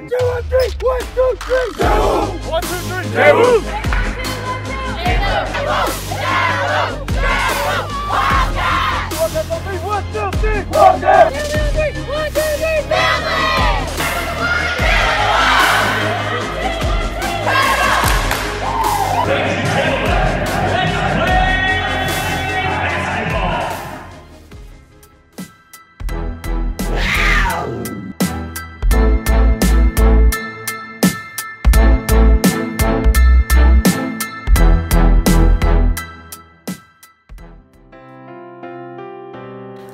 2, 1, 3. 1, 2, 3. J-Woo! 1, 2, 3. J-Woo!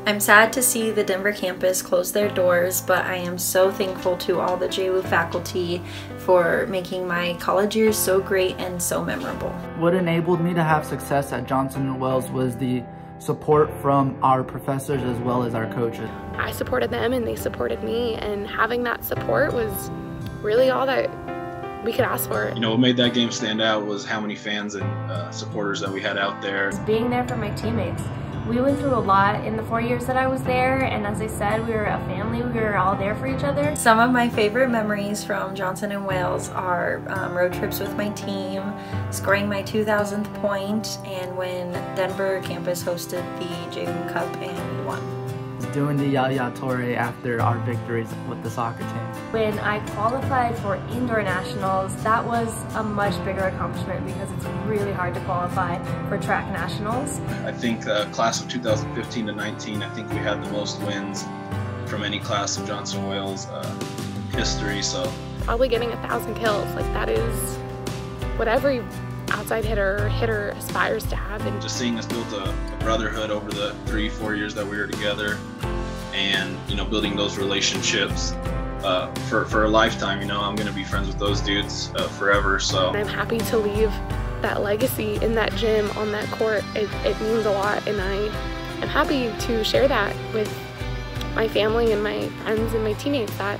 I'm sad to see the Denver campus close their doors, but I am so thankful to all the JWU faculty for making my college years so great and so memorable. What enabled me to have success at Johnson & Wales was the support from our professors as well as our coaches. I supported them and they supported me, and having that support was really all that we could ask for. You know, what made that game stand out was how many fans and supporters that we had out there. Being there for my teammates. We went through a lot in the 4 years that I was there, and as I said, we were a family. We were all there for each other. Some of my favorite memories from Johnson & Wales are road trips with my team, scoring my 2,000th point, and when Denver campus hosted the JWU Cup and we won. Doing the Yaya Torre after our victories with the soccer team. When I qualified for indoor nationals, that was a much bigger accomplishment because it's really hard to qualify for track nationals. I think class of 2015 to 19, I think we had the most wins from any class of Johnson & Wales history. So probably getting 1,000 kills, like that is what every outside hitter aspires to have. And just seeing us build a brotherhood over the 3-4 years that we were together, and you know, building those relationships for a lifetime. You know, I'm going to be friends with those dudes forever. So I'm happy to leave that legacy in that gym, on that court. It means a lot, and I am happy to share that with my family and my friends and my teammates. That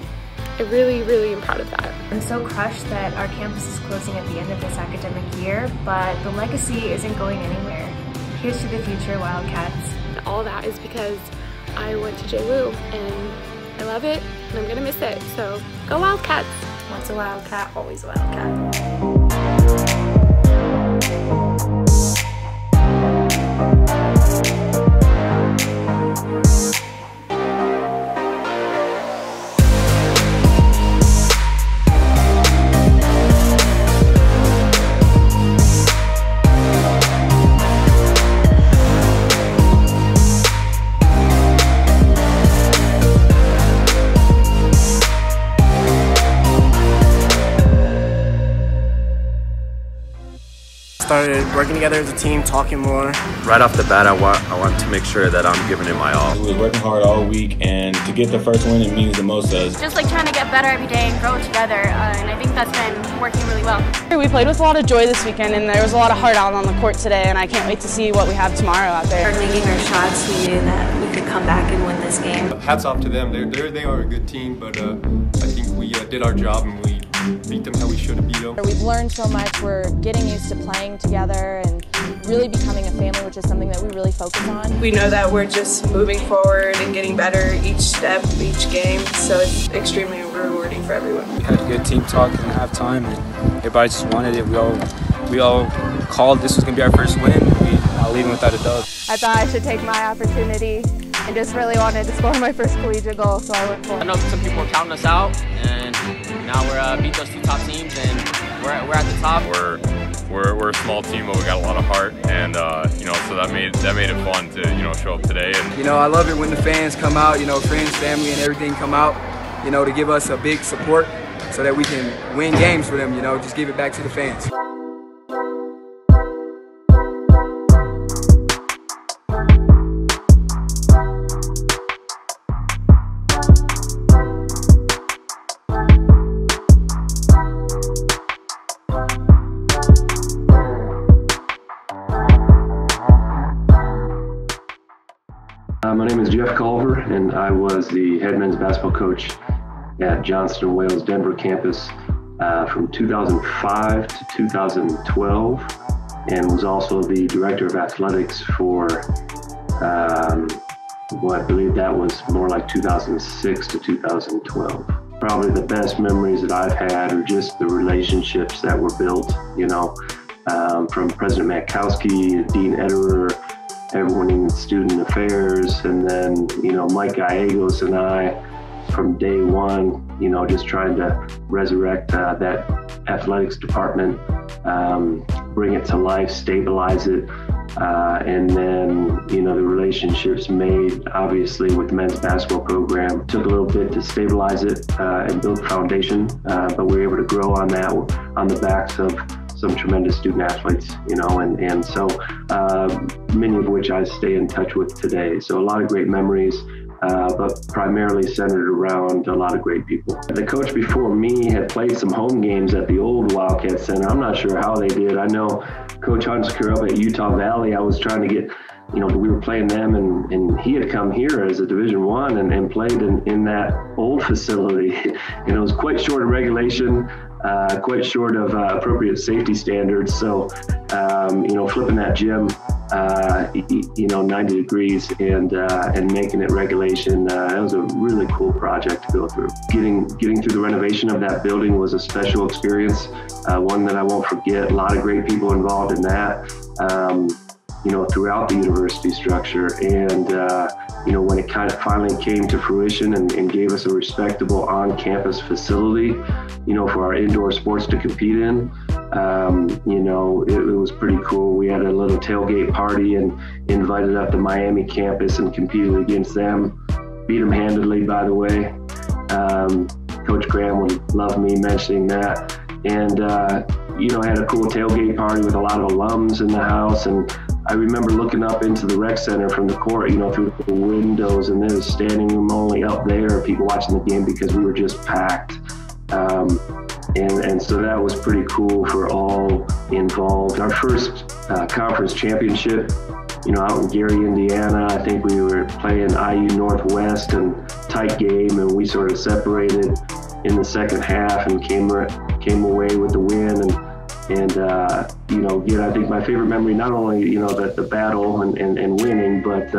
I really am proud of that. I'm so crushed that our campus is closing at the end of this academic year, but the legacy isn't going anywhere. Here's to the future, Wildcats. And all that is because I went to JWU, and I love it, and I'm gonna miss it. So go Wildcats! Once a Wildcat, always a Wildcat. Started working together as a team, talking more. Right off the bat, I want to make sure that I'm giving it my all. We were working hard all week, and to get the first win, it means the most to us. Just like trying to get better every day and grow together, and I think that's been working really well. We played with a lot of joy this weekend, and there was a lot of heart out on the court today, and I can't wait to see what we have tomorrow out there. We started making our shots. We knew that we could come back and win this game. Hats off to them. They are a good team, but I think we did our job and we beat them how we should have beat them. We've learned so much. We're getting used to playing together and really becoming a family, which is something that we really focus on. We know that we're just moving forward and getting better each step, each game, so it's extremely rewarding for everyone. We had a good team talk in halftime, and everybody just wanted it. We all called this was going to be our first win. We not leaving without a dub. I thought I should take my opportunity and just really wanted to score my first collegiate goal, so I went for it. I know some people were counting us out, and now we're beat those two top teams, and we're at the top. We're a small team, but we got a lot of heart, and you know, so that made it fun to show up today. And you know, I love it when the fans come out. You know, friends, family, and everything come out. You know, to give us a big support so that we can win games for them. You know, just give it back to the fans. My name is Jeff Culver, and I was the head men's basketball coach at Johnson & Wales Denver campus from 2005 to 2012, and was also the director of athletics for, well, I believe that was more like 2006 to 2012. probably the best memories that I've had are just the relationships that were built, you know, from President Matkowski, Dean Ederer, everyone in student affairs, and then, you know, Mike Gallegos and I from day one, you know, just trying to resurrect that athletics department, bring it to life, stabilize it, and then, you know, the relationships made, obviously, with the men's basketball program. Took a little bit to stabilize it and build a foundation, but we were able to grow on that on the backs of some tremendous student athletes, you know, and so many of which I stay in touch with today. So a lot of great memories, but primarily centered around a lot of great people. The coach before me had played some home games at the old Wildcat Center. I'm not sure how they did. I know Coach Hunsaker up at Utah Valley, I was trying to get, you know, we were playing them, and he had come here as a Division I and played in that old facility. And it was quite short of regulation, quite short of appropriate safety standards. So, you know, flipping that gym, you know, 90 degrees and making it regulation, that was a really cool project to go through. Getting through the renovation of that building was a special experience, one that I won't forget. A lot of great people involved in that. You know, throughout the university structure. And, you know, when it kind of finally came to fruition and gave us a respectable on-campus facility, you know, for our indoor sports to compete in, you know, it was pretty cool. We had a little tailgate party and invited up the Miami campus and competed against them. Beat them handedly, by the way. Coach Graham would love me mentioning that. And, you know, I had a cool tailgate party with a lot of alums in the house. And I remember looking up into the rec center from the court, you know, through the windows, and there was standing room only up there, people watching the game because we were just packed. And so that was pretty cool for all involved. Our first conference championship, you know, out in Gary, Indiana, I think we were playing IU Northwest, and tight game, and we sort of separated in the second half and came away with the win. And you know, again, I think my favorite memory, not only, you know, the battle and winning, but,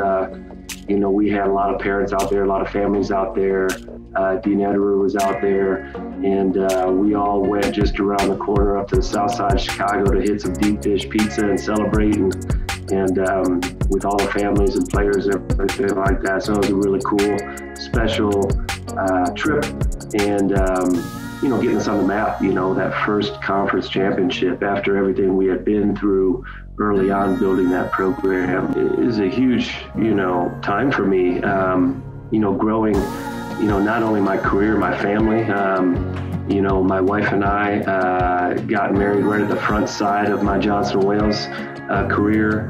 you know, we had a lot of parents out there, a lot of families out there. Dean Ederer was out there, and we all went just around the corner up to the south side of Chicago to hit some deep dish pizza and celebrate, and with all the families and players and everything like that. So it was a really cool, special trip, and you know, getting us on the map, you know, that first conference championship after everything we had been through early on building that program is a huge, you know, time for me, you know, growing, you know, not only my career, my family, you know, my wife and I got married right at the front side of my Johnson & Wales career.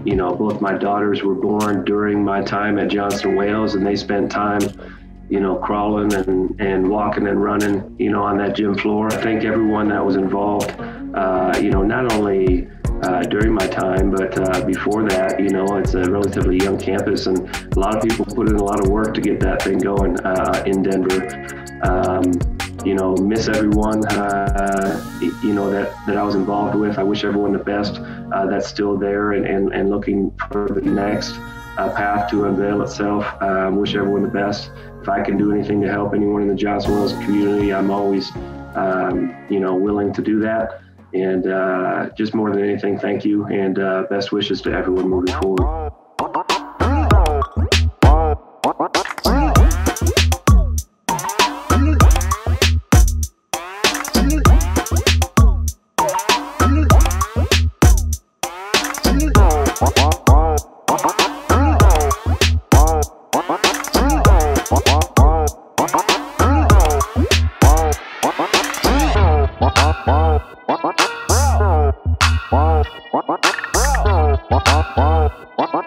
You know, both my daughters were born during my time at Johnson & Wales, and they spent time, you know, crawling and walking and running, you know, on that gym floor. I think everyone that was involved, you know, not only during my time, but before that, you know, it's a relatively young campus, and a lot of people put in a lot of work to get that thing going in Denver. You know, miss everyone, you know, that I was involved with. I wish everyone the best that's still there and looking for the next path to unveil itself. Wish everyone the best. If I can do anything to help anyone in the Johnson & Wales community, I'm always, you know, willing to do that. And just more than anything, thank you, and best wishes to everyone moving forward. What?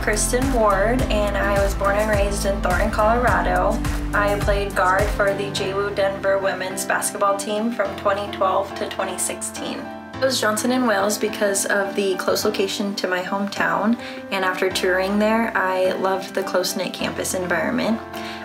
Kristen Ward, and I was born and raised in Thornton, Colorado. I played guard for the JWU Denver women's basketball team from 2012 to 2016. I chose Johnson & Wales because of the close location to my hometown, and after touring there, I loved the close-knit campus environment.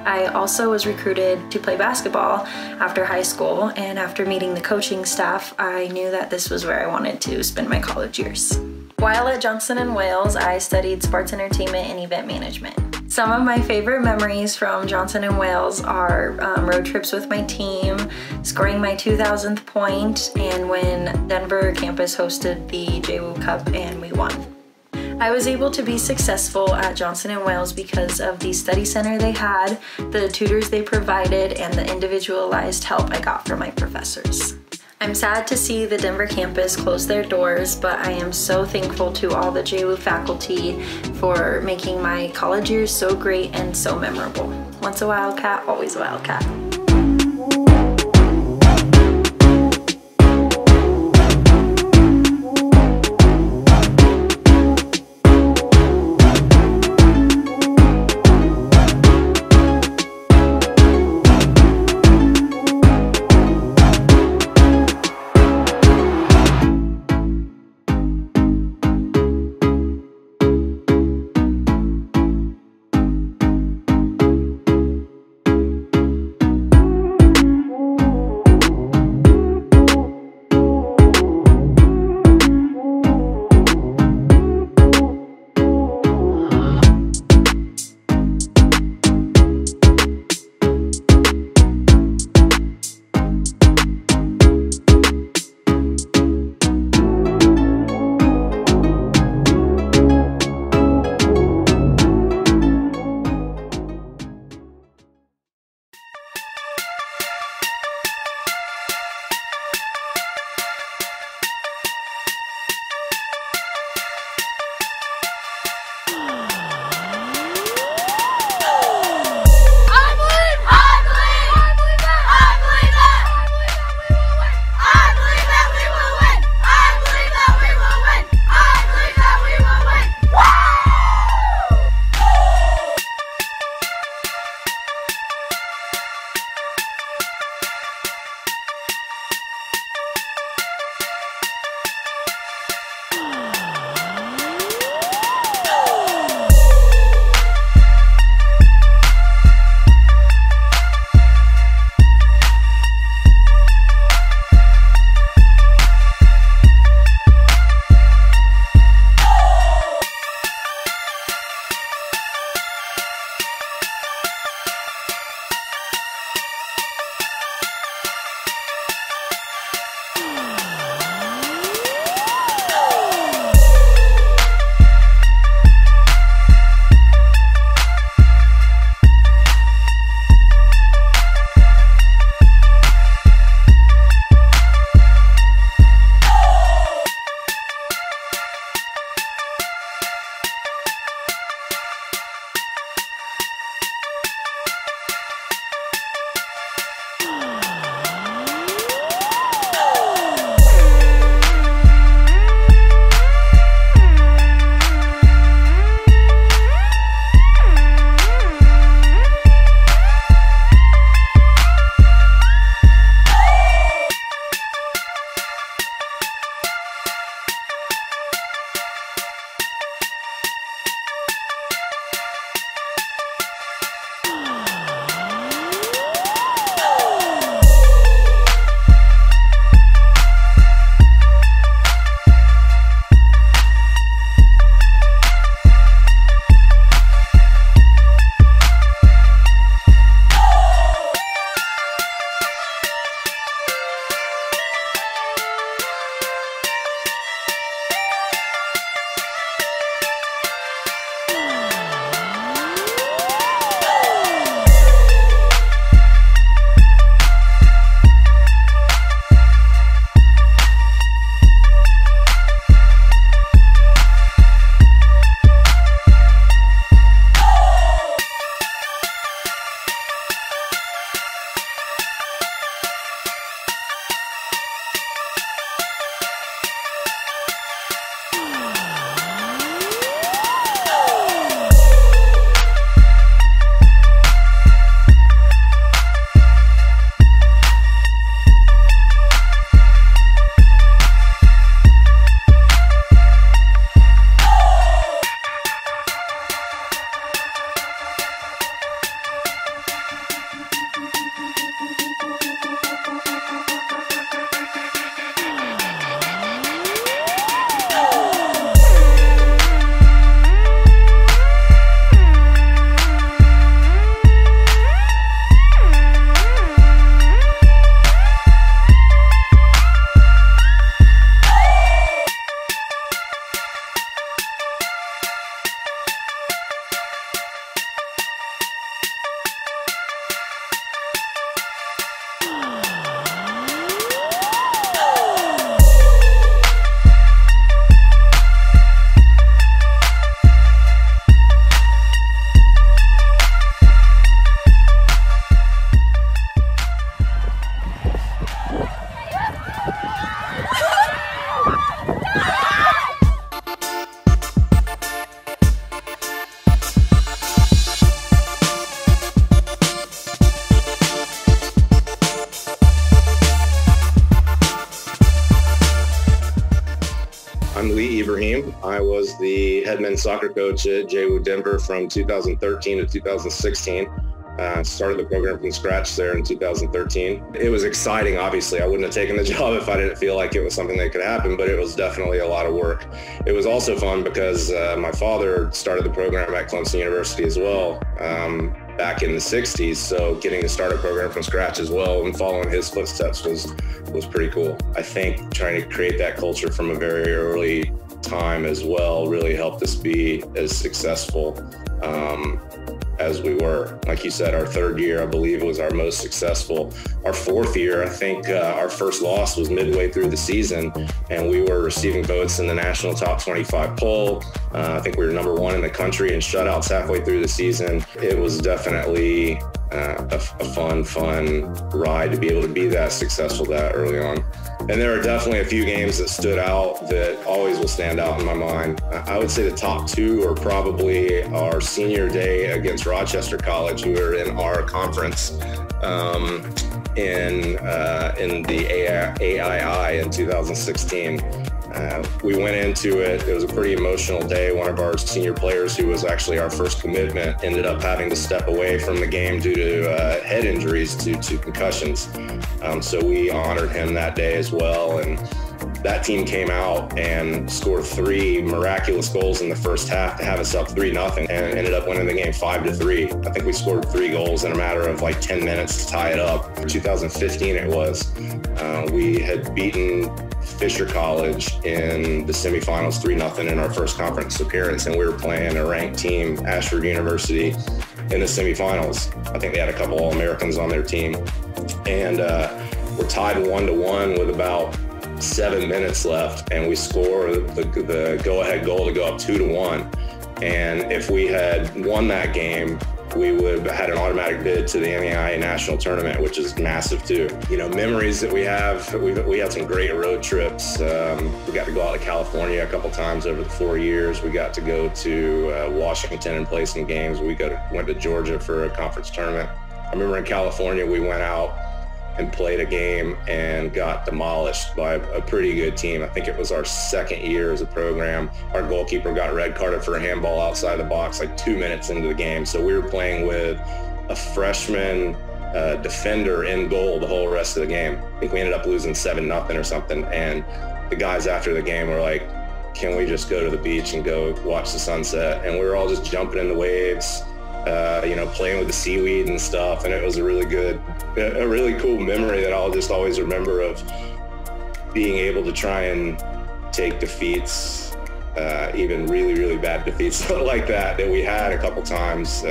I also was recruited to play basketball after high school, and after meeting the coaching staff, I knew that this was where I wanted to spend my college years. While at Johnson & Wales, I studied sports entertainment and event management. Some of my favorite memories from Johnson & Wales are road trips with my team, scoring my 2,000th point, and when Denver campus hosted the JWU Cup and we won. I was able to be successful at Johnson & Wales because of the study center they had, the tutors they provided, and the individualized help I got from my professors. I'm sad to see the Denver campus close their doors, but I am so thankful to all the JWU faculty for making my college years so great and so memorable. Once a Wildcat, always a Wildcat. I'm Lee Ibrahim. I was the head men's soccer coach at JWU Denver from 2013 to 2016. Started the program from scratch there in 2013. It was exciting, obviously. I wouldn't have taken the job if I didn't feel like it was something that could happen, but it was definitely a lot of work. It was also fun because my father started the program at Clemson University as well back in the 60s, so getting to start a program from scratch as well and following his footsteps was pretty cool. I think trying to create that culture from a very early time as well really helped us be as successful as we were. Like you said, our third year, I believe, was our most successful. Our fourth year, I think our first loss was midway through the season, and we were receiving votes in the national top 25 poll. I think we were number 1 in the country in shutouts halfway through the season. It was definitely a fun ride to be able to be that successful that early on. And there are definitely a few games that stood out that always will stand out in my mind. I would say the top 2 are probably our senior day against Rochester College, who were in our conference in the AII in 2016. We went into it. It was a pretty emotional day. One of our senior players, who was actually our first commitment, ended up having to step away from the game due to head injuries due to concussions. So we honored him that day as well. And that team came out and scored 3 miraculous goals in the first half to have us up 3-0 and ended up winning the game 5-3. I think we scored 3 goals in a matter of like 10 minutes to tie it up. 2015 it was. We had beaten Fisher College in the semifinals 3-0 in our first conference appearance, and we were playing a ranked team, Ashford University, in the semifinals. I think they had a couple All-Americans on their team. And we're tied 1-1 with about 7 minutes left, and we score the go-ahead goal to go up 2-1. And if we had won that game, we would have had an automatic bid to the NAIA National Tournament, which is massive too. You know, memories that we have, we had some great road trips. We got to go out to California a couple times over the 4 years. We got to go to Washington and play some games. We went to Georgia for a conference tournament. I remember in California, we went out and played a game and got demolished by a pretty good team. I think it was our second year as a program. Our goalkeeper got red carded for a handball outside the box like 2 minutes into the game. So we were playing with a freshman defender in goal the whole rest of the game. I think we ended up losing 7-0 or something. And the guys after the game were like, can we just go to the beach and go watch the sunset? And we were all just jumping in the waves, you know, playing with the seaweed and stuff. And it was a really cool memory that I'll just always remember of being able to try and take defeats, even really bad defeats like that we had a couple times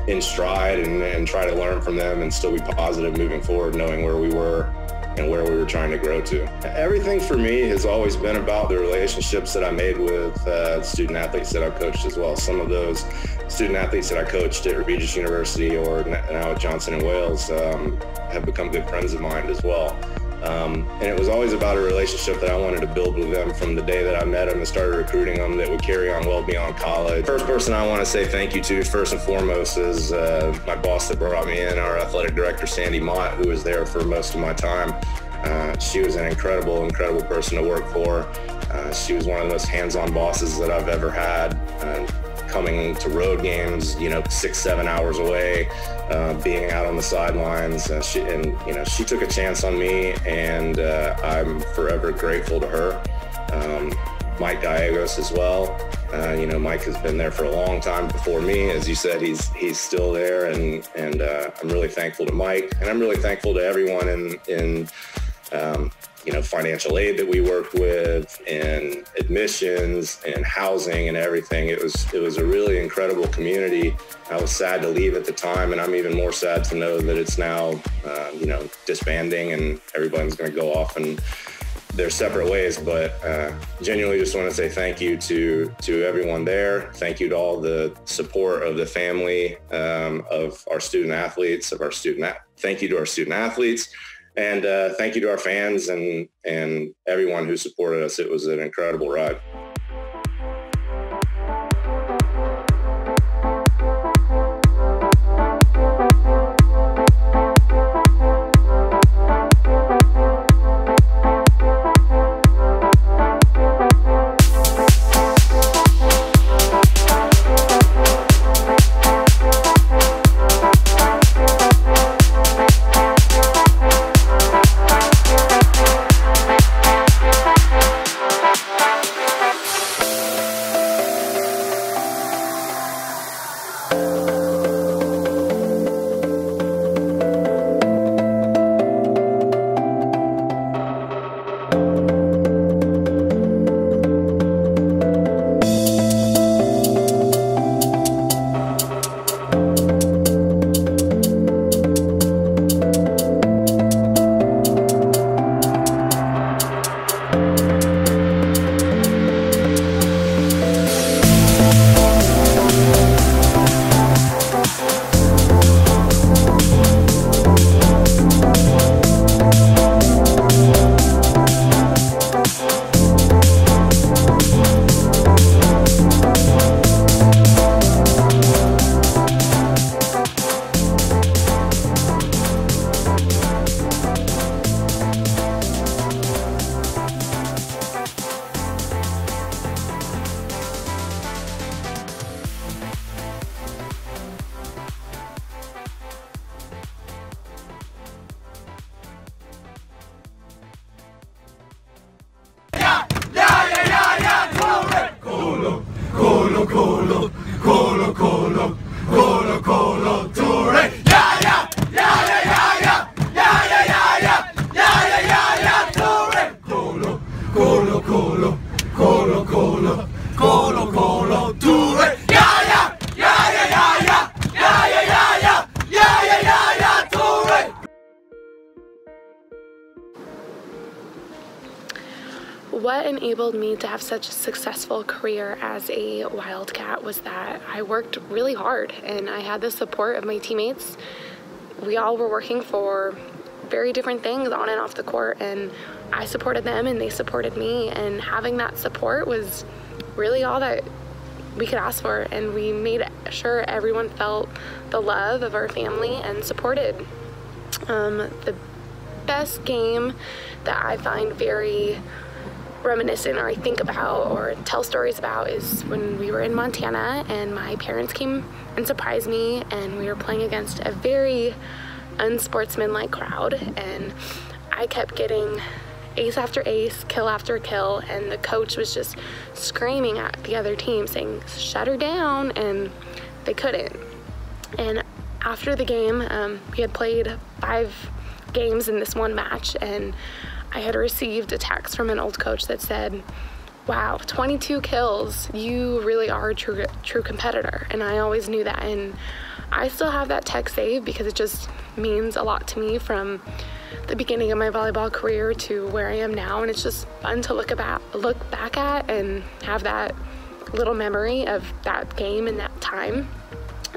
in stride and try to learn from them and still be positive moving forward, knowing where we were and where we were trying to grow to. Everything for me has always been about the relationships that I made with student athletes that I've coached as well. Some of those student athletes that I coached at Regis University or now at Johnson & Wales have become good friends of mine as well. And it was always about a relationship that I wanted to build with them from the day that I met them and started recruiting them that would carry on well beyond college. First person I want to say thank you to, first and foremost, is my boss that brought me in, our athletic director, Sandy Mott, who was there for most of my time. She was an incredible person to work for. She was one of the most hands-on bosses that I've ever had. Coming to road games, you know, 6-7 hours away, being out on the sidelines. She took a chance on me, and I'm forever grateful to her. Mike Gallegos as well. You know, Mike has been there for a long time before me. As you said, he's still there, and I'm really thankful to Mike, and I'm really thankful to everyone in you know, financial aid that we worked with, and admissions and housing and everything. It was a really incredible community. I was sad to leave at the time, and I'm even more sad to know that it's now, you know, disbanding and everyone's going to go off in their separate ways. But genuinely just want to say thank you to everyone there. Thank you to all the support of the family, of our student athletes, thank you to our student athletes. And thank you to our fans and everyone who supported us. It was an incredible ride. Colo, Colo, Colo, Colo, Colo, Colo, Toure. Yeah, yeah, yeah, yeah, yeah, yeah, yeah, yeah, yeah, yeah, yeah, yeah, yeah, Toure. Colo, Colo, Colo, Colo, Colo, Colo, Colo, Toure. Yeah, yeah, yeah, yeah, yeah, yeah, yeah, yeah, yeah, yeah, yeah, yeah, yeah, yeah, Toure. What enabled me to have such a successful career as a Wildcat was that I worked really hard and I had the support of my teammates. We all were working for very different things on and off the court, and I supported them and they supported me, and having that support was really all that we could ask for, and we made sure everyone felt the love of our family and supported. The best game that I find very reminiscent, or I think about or tell stories about, is when we were in Montana and my parents came and surprised me, and we were playing against a very unsportsmanlike crowd, and I kept getting ace after ace, kill after kill, and the coach was just screaming at the other team saying, shut her down, and they couldn't. And after the game, we had played 5 games in this one match, and I had received a text from an old coach that said, wow, 22 kills, you really are a true competitor. And I always knew that, and I still have that text saved because it just means a lot to me from the beginning of my volleyball career to where I am now, and it's just fun to look back at and have that little memory of that game and that time.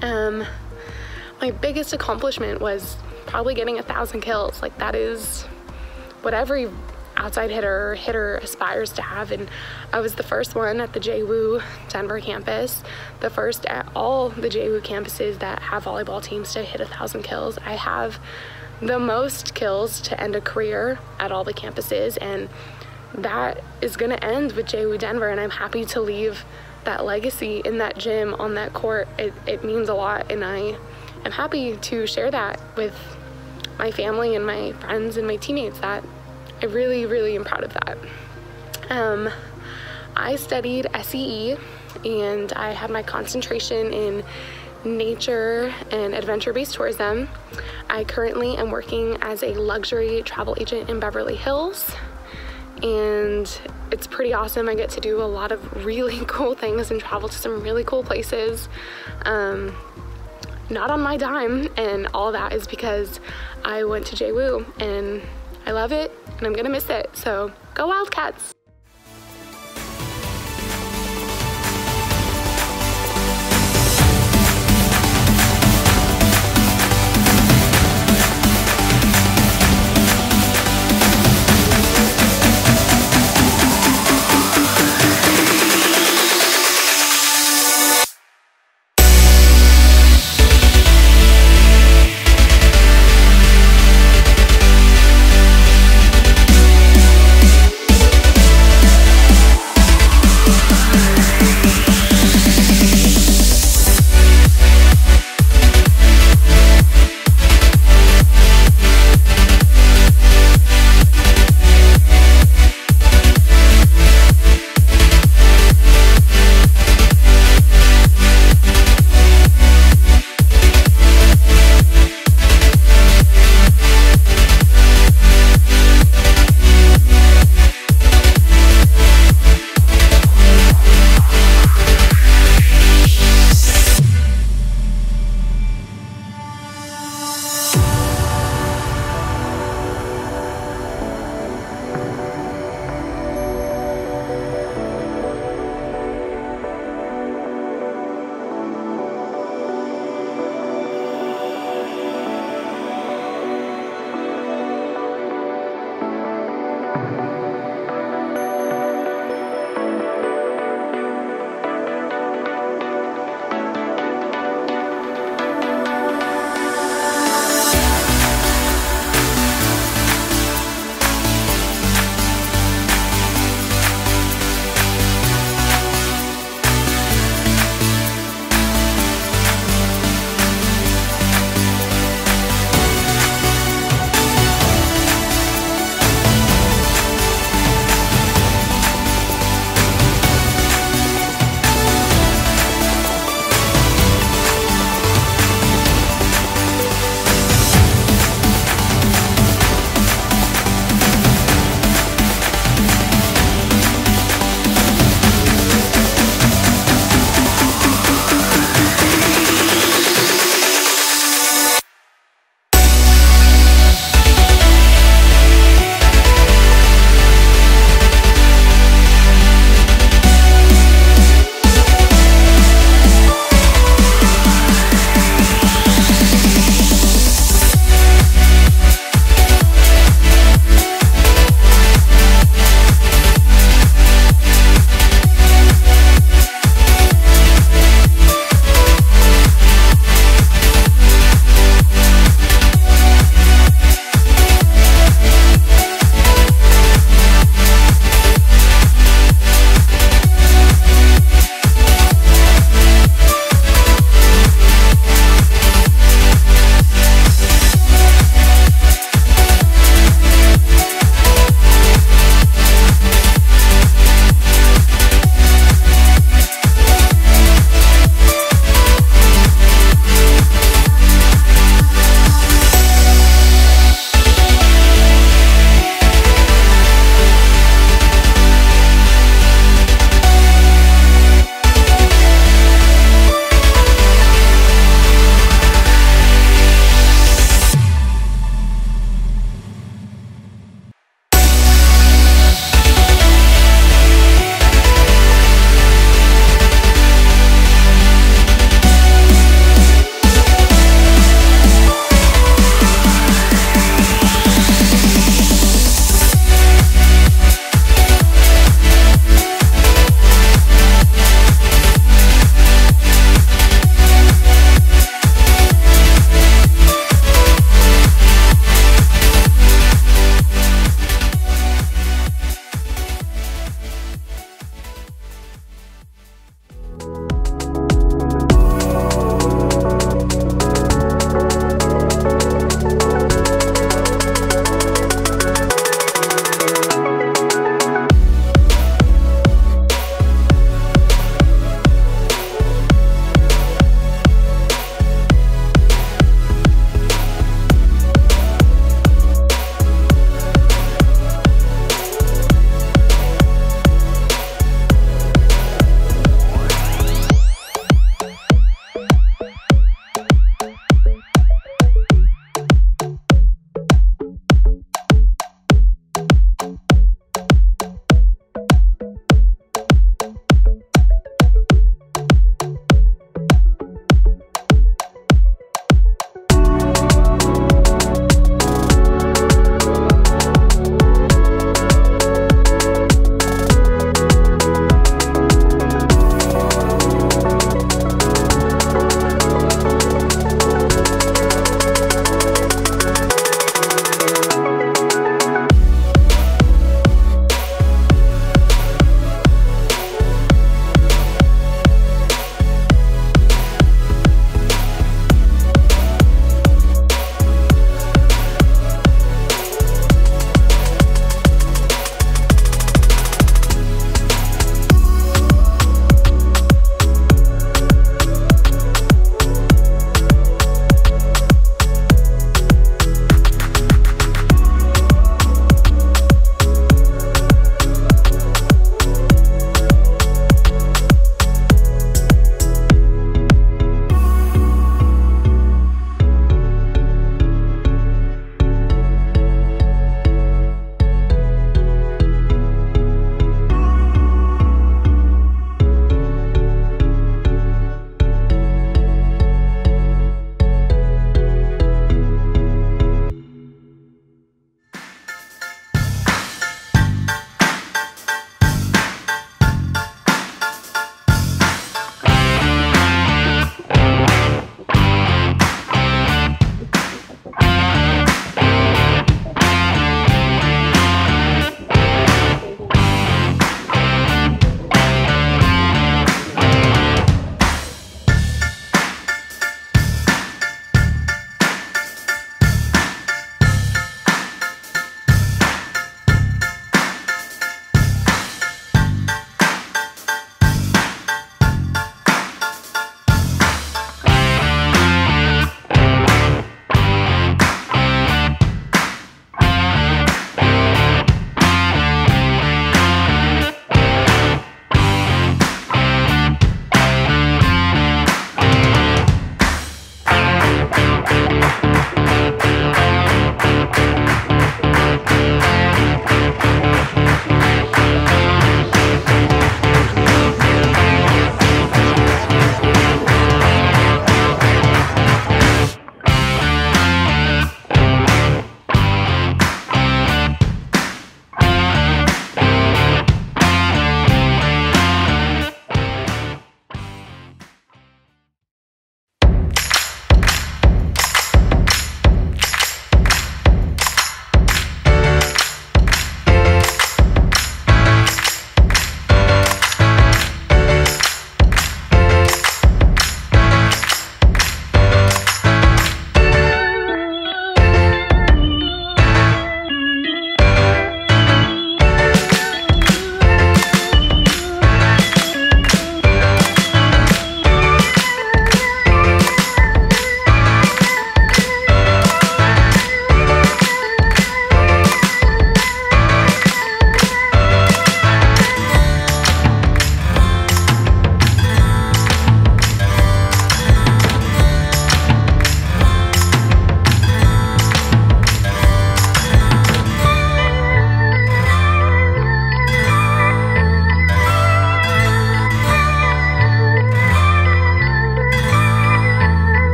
My biggest accomplishment was probably getting 1,000 kills. Like, that is what every outside hitter aspires to have, and I was the first one at the JWU Denver campus, the first at all the JWU campuses that have volleyball teams to hit 1,000 kills. I have the most kills to end a career at all the campuses, and that is going to end with JWU Denver, and I'm happy to leave that legacy in that gym, on that court. It means a lot, and I am happy to share that with my family and my friends and my teammates. That I really, really am proud of that. I studied SEE, and I had my concentration in nature and adventure-based tourism. I currently am working as a luxury travel agent in Beverly Hills, and it's pretty awesome. I get to do a lot of really cool things and travel to some really cool places, not on my dime, and all that is because I went to JWU, and I love it, and I'm gonna miss it. So go Wildcats!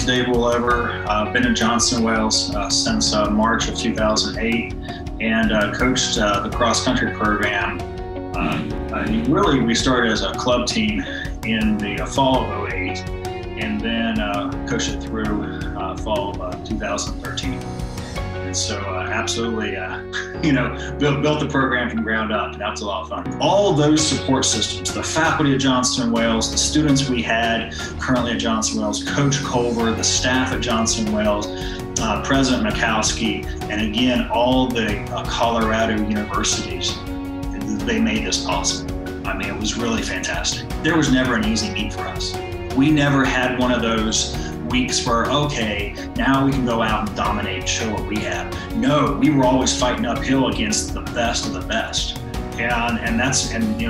name's Dave Woolover. I've been in Johnson & Wales since March of 2008 and coached the cross-country program. Really, we started as a club team in the fall of 2008 and then coached it through fall of 2013. And so absolutely, built the program from ground up, and that was a lot of fun. All those support systems, the faculty at Johnson & Wales, the students we had currently at Johnson & Wales, Coach Culver, the staff at Johnson & Wales, President Mikowski, and again, all the Colorado universities, they made this possible. I mean, it was really fantastic. There was never an easy meet for us. We never had one of those weeks where, okay, now we can go out and dominate and show what we have. No, we were always fighting uphill against the best of the best. And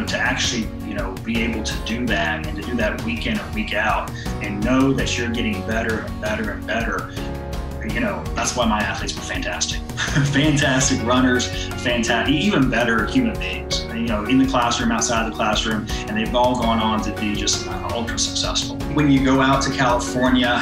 to actually, be able to do that and to do that week in and week out and know that you're getting better and better and better, that's why my athletes were fantastic. Fantastic runners, fantastic, even better human beings, in the classroom, outside the classroom, and they've all gone on to be just ultra successful. When you go out to California,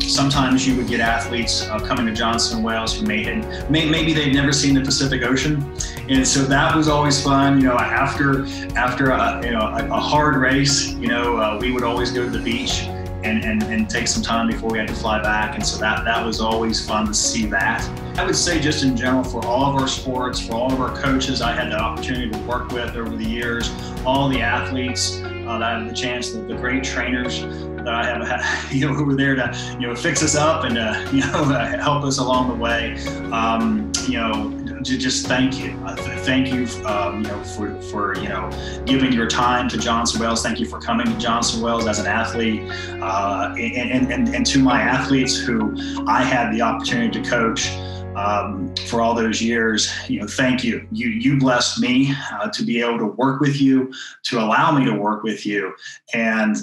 sometimes you would get athletes coming to Johnson & Wales who maybe they'd never seen the Pacific Ocean. And so that was always fun. After a hard race, we would always go to the beach and take some time before we had to fly back. And so that was always fun to see that. I would say just in general for all of our sports, for all of our coaches I had the opportunity to work with over the years, all the athletes that I had the chance, the great trainers that I have had, who were there to, fix us up and, help us along the way. Just thank you. Thank you, for giving your time to Johnson & Wales. Thank you for coming to Johnson & Wales as an athlete, and to my athletes who I had the opportunity to coach for all those years. Thank you. You blessed me to be able to work with you, to allow me to work with you, and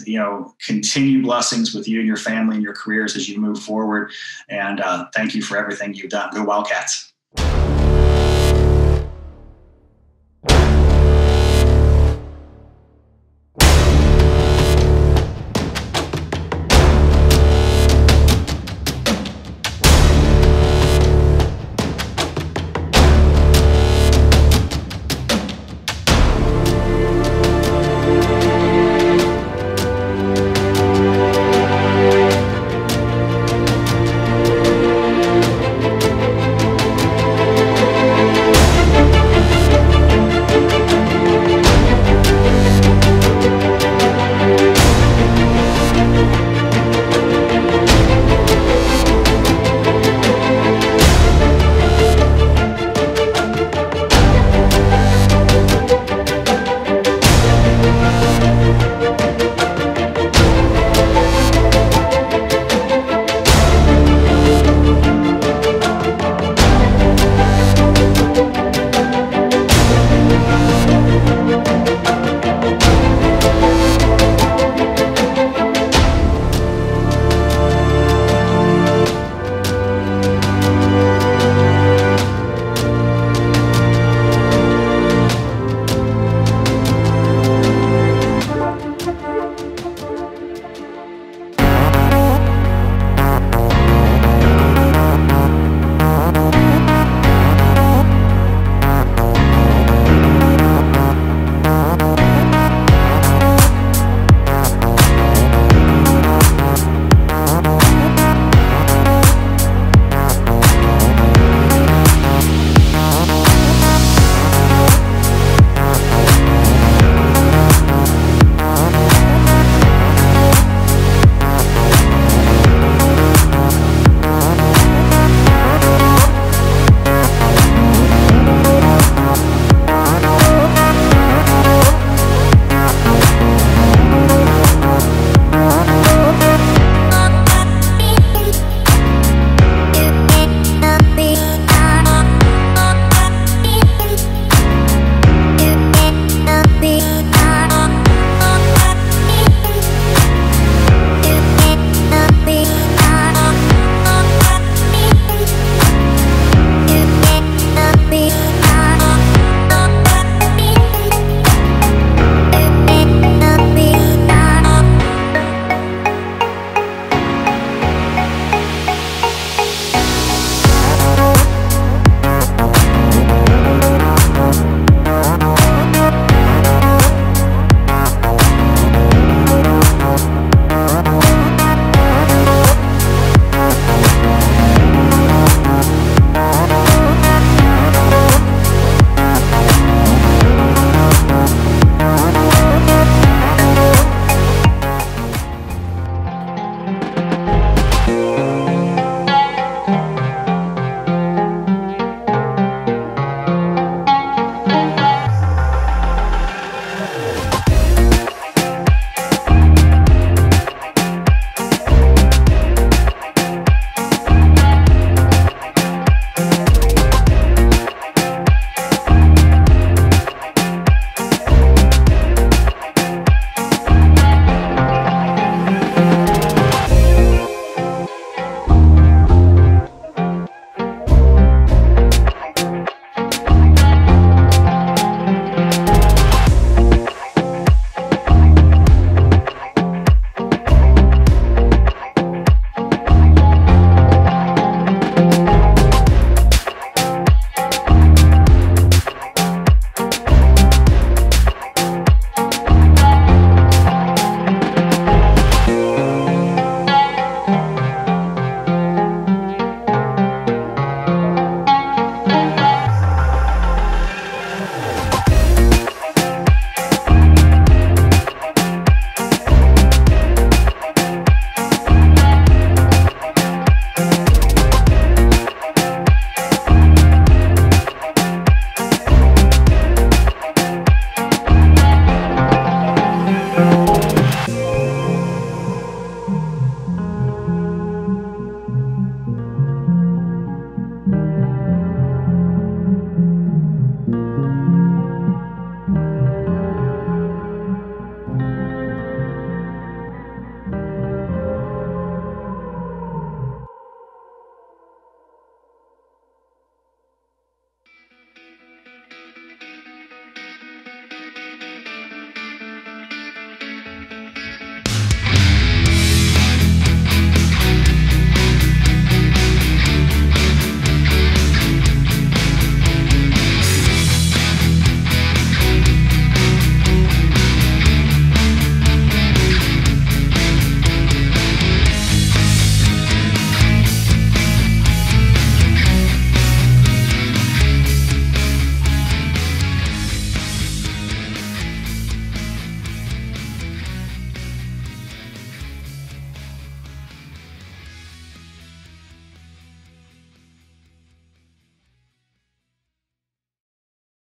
continue blessings with you and your family and your careers as you move forward. And thank you for everything you've done. Go Wildcats.